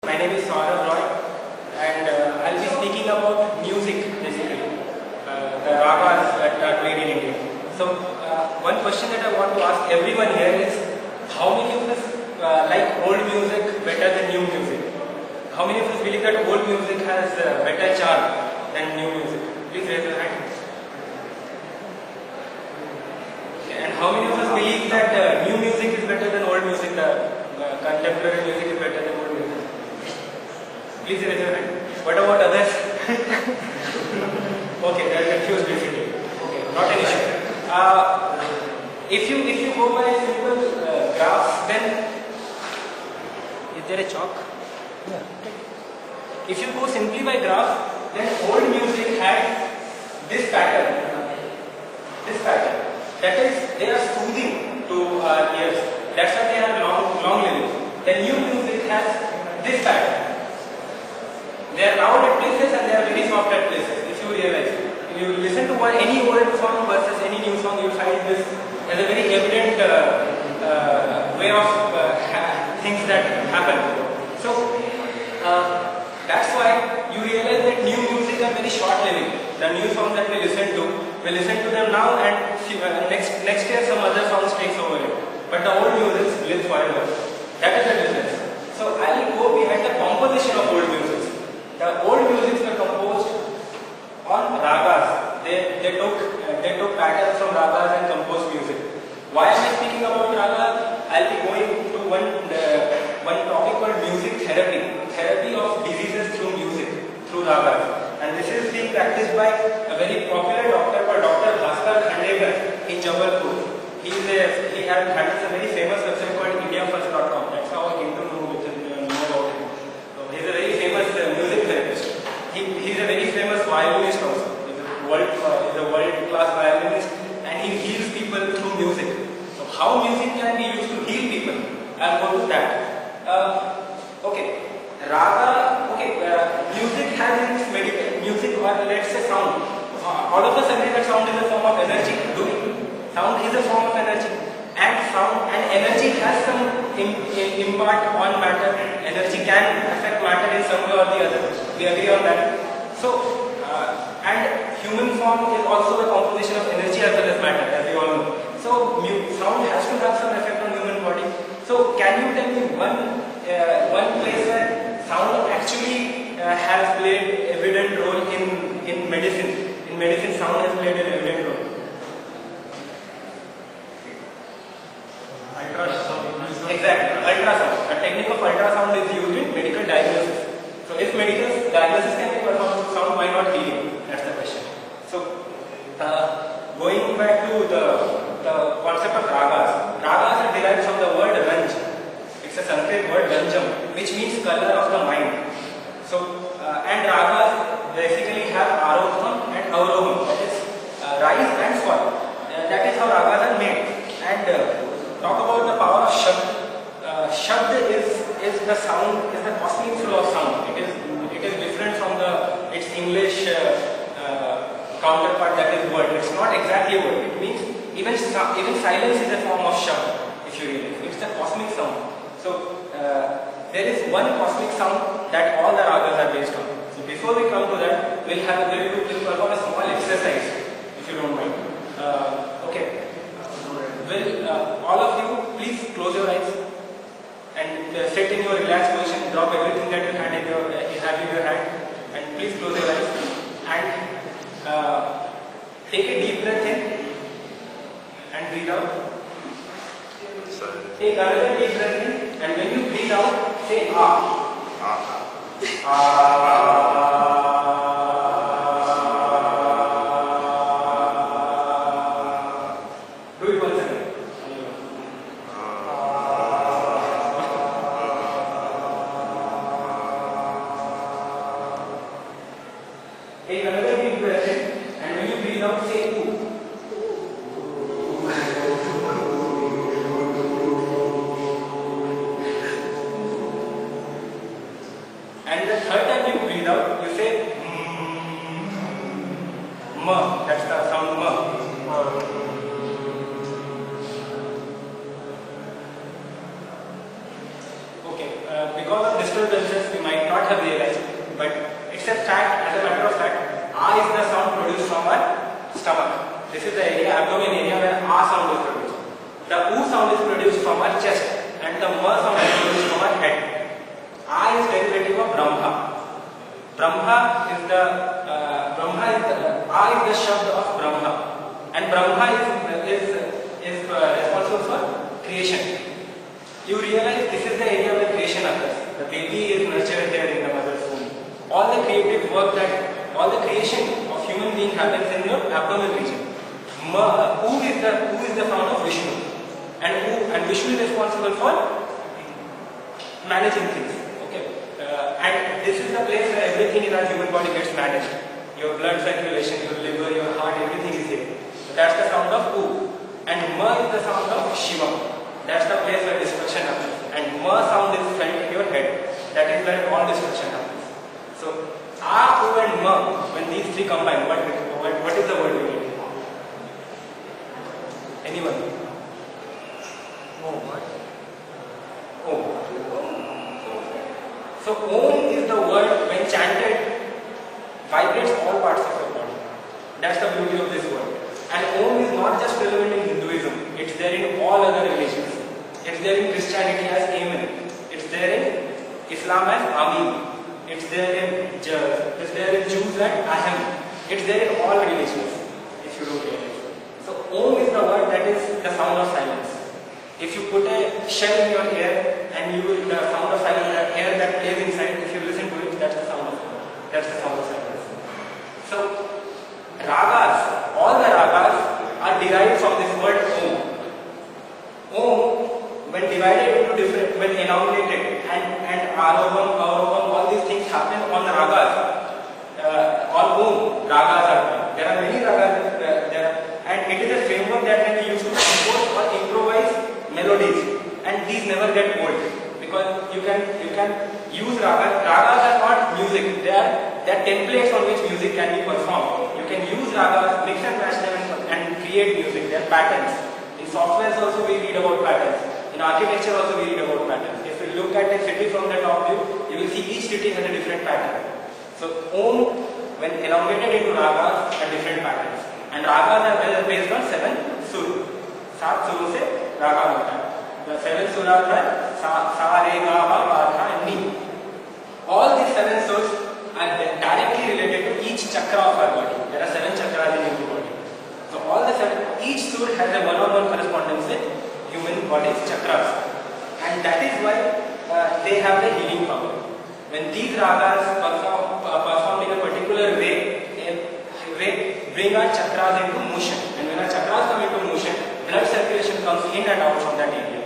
My name is Sourav and I'll be speaking about music basically, the ragas that are played in India. So one question that I want to ask everyone here is, how many of us like old music better than new music? How many of us believe that old music has better charm than new music? Please raise your hand. And how many of us believe that new music is better than old music, contemporary music is better than old music? Please raise your hand. What about others? Okay, they are confused basically. Okay, not an issue. If you go by simple graphs, then is there a chalk? Yeah. If you go simply by graph, then old music had this pattern. This pattern. That is, they are soothing to our ears. That's why they are long living. The new music has this pattern. They are loud at places and they are very soft at places. If you realize, if you listen to any old song versus any new song, you will find this as a very evident way of things that happen. So that's why you realize that new music are very short living. The new songs that we listen to them now, and next year some other songs takes over it. But the old music lives forever. That is the difference. So I will go behind the composition of old music. The old musics were composed on ragas. They took patterns from ragas and composed music. Why am I speaking about ragas? I'll be going to one topic called music therapy of diseases through music, through ragas. And this is being practiced by a very popular doctor called Dr. in Jabalpur. He handles a very famous website called IndiaFirst.com. That's how I came to know about him. So he's a very famous music therapist. He's a very famous violinist also. He's a world-class violinist, and he heals people through music. So how music can be used to heal people? I'll go to that. Okay. Raga. Okay. Music has its medical music, or let's say sound. All of us agree that sound is a form of energy. Do we? Sound is a form of energy, and sound and energy has some impact on matter. Energy can affect matter in some way or the other. We agree on that. So, and human form is also a composition of energy as well as matter, as we all know. So, sound has to have some effect on human body. So, can you tell me one place where sound actually has played evident role in medicine? In medicine, sound has played an evident role. Ultrasound. Exactly. Ultrasound. The technique of ultrasound is used in medical diagnosis. So if medical diagnosis can be performed through sound, why not healing? That's the question. So going back to the concept of ragas. Ragas are derived from the word ranj. It's a Sanskrit word ranjam, which means color of the mind. So and ragas basically have aroham and avroham, that is rise and fall. That is how ragas are made. And talk about the power of shabd. Shabd is the sound, is the cosmic flow of sound. It is different from its English counterpart, that is word. It's not exactly a word. It means even silence is a form of shabd. If you realize, it's the cosmic sound. So there is one cosmic sound that all the ragas are based on. So before we come to that, we'll perform a small exercise, if you don't mind. Okay. All of you, please close your eyes and sit in your relaxed position. Drop everything that you have in your hand, and please close your eyes and take a deep breath in and breathe out. Take another deep breath in, and when you breathe out, say ah. Do it once again. Take another deep breath in, and when you breathe out, say ooh. And the third time you breathe out, you say ma. That's the sound ma. This is the area, abdomen area, where A sound is produced. The U sound is produced from our chest, and the M sound is produced from our head. A is derivative of Brahma. Brahma is the A is the shabd of Brahma, and Brahma is responsible for creation. You realize this is the area where creation occurs. The baby is nurtured there in the mother's womb. All the creative work all the creation of human being happens in your abdominal region. U is the sound of Vishnu, and Vishnu is responsible for managing things. Okay, and this is the place where everything in our human body gets managed. Your blood circulation, your liver, your heart, everything is here. So that's the sound of U. And Ma is the sound of Shiva. That's the place where destruction happens. And Ma sound is felt in your head. That is where all destruction happens. So A, U and Ma, when these three combine, what is the word we get? Anyone? Om. So Om is the word when chanted vibrates all parts of your body. That's the beauty of this word. And Om is not just relevant in Hinduism. It's there in all other religions. It's there in Christianity as Amen. It's there in Islam as Amin. It's there in Jews as Ahem. It's there in all religions, if you don't realize. So Om is the word that is the sound of silence. If you put a shell in your ear and the sound of silence, the air that plays inside, if you listen to it, that's the sound of silence. So Ragas, all the Ragas are derived from this word Om. Om, when divided into different, when elongated, and Aroham, all these things happen on the Ragas. On Om, Ragas are there. There are many Ragas and it is a framework that can be used to compose or improvise melodies, and these never get old because you can use Ragas. Ragas are not music; they are templates on which music can be performed. You can use Ragas, mix and match them, and create music. They are patterns. In software also we read about patterns. In architecture also we read about patterns. If you look at a city from the top view, you will see each city has a different pattern. So Om, when elongated into Ragas, are different patterns. And Ragas are based on 7 sur. 7 sur se Raga hota hai. The 7 suras are Sa, Re, Ga, Ma, Pa, Tha and Ni. All these 7 surs are directly related to each chakra of our body. There are 7 chakras in human body. So all the 7, each sur has a one-on-one correspondence with human body's chakras. And that is why they have the healing power. When these ragas perform in a particular way, bring our chakras into motion. And when our chakras come into motion, blood circulation comes in and out from that area.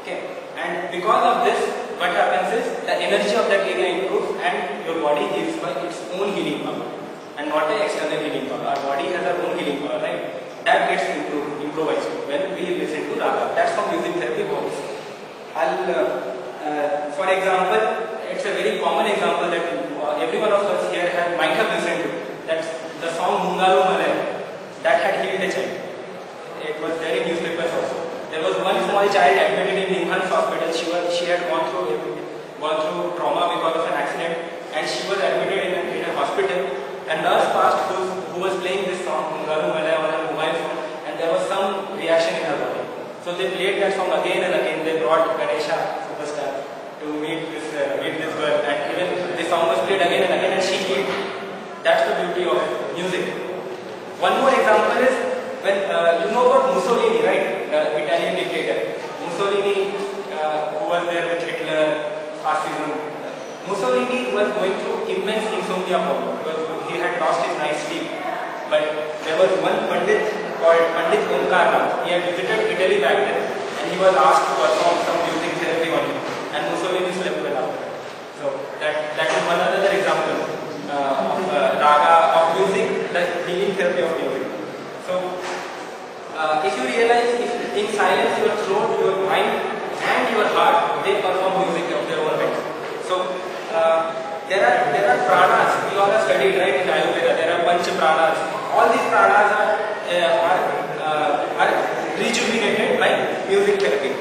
Okay. And because of this, what happens is the energy of that area improves and your body gives by its own healing power. And not an external healing power. Our body has our own healing power, right? That gets improvised when we listen to raga. That's how music therapy works. For example, it's a very common example that every one of us here might have listened to. That's the song Mungalu Malay that had healed a child. It was there in newspapers also. There was one small child admitted in Nimhan's hospital. She had gone through trauma because of an accident, and she was admitted in a hospital. A nurse passed who was playing this song Mungalu Malay on her mobile phone, and there was some reaction in her body. So they played that song again and again. They brought Ganesha superstar to meet this girl, and even this song was played again and again, and she healed. That's the beauty of music. One more example is when you know about Mussolini, right? Italian dictator. Mussolini, who was there with Hitler, fascism. Mussolini was going through immense insomnia problem because he had lost his night's sleep. But there was one Pandit called Pandit Omkarnath. He had visited Italy back then, and he was asked to perform some music therapy on him. And Mussolini slept well after. So that is one other example of raga, of music, the healing therapy of music. So if you realize, if in silence your throat, your mind and your heart, they perform music of their own right. So there are pranas. We all have studied, right, in Ayurveda. There are panch pranas. All these pranas are rejuvenated by music therapy.